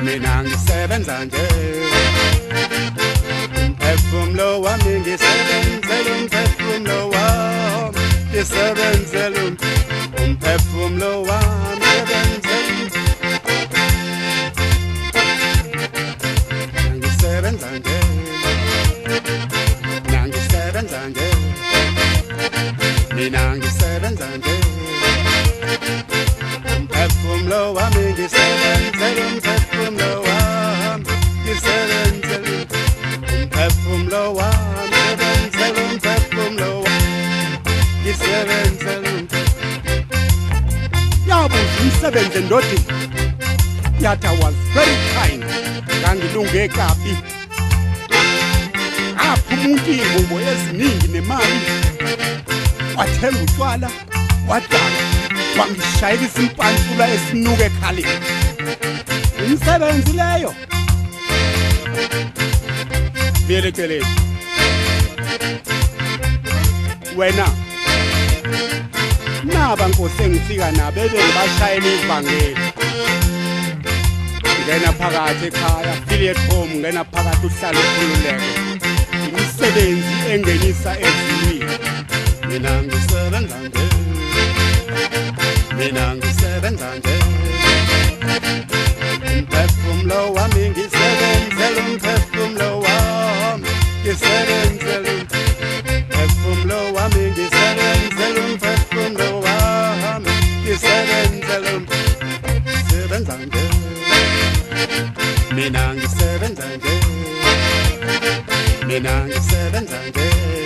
mina ngisebenza nje umphefumulo wami ngisebenzela umphefumulo wami ngisebenzela umphefumulo wami ngisebenza nje ngisebenza nje mina ngisebenza nje umphefumulo wami ngisebenzela umphefumulo wami ngisebenzela umphefumulo wami ngisebenzela umphefumulo wami ngisebenzela yabo umsebenze ndodeni yathi I was very kind ngangilunge kabi apho umuntu ingubo eziningi nemali wathenga utshwala wadala wangishayela isimpansula esinuka ekhaleni umsebenzi leyo belekeleni wena naba nkosi engifika nabo ebengibashayela ivangeli ngena phakathi ekhaya feel at home ngena phakathi uhlala ukhululeke umsebenzi engenisa ezimini mina ngisebenza nje mina ngisebenza nje umphefumulo wami ngisebenzela umphefumulo wami ngisebenzela umphefumulo wami ngisebenzela umphefumulo wami ngisebenzela ngisebenza nje mina ngisebenza nje mina ngisebenza nje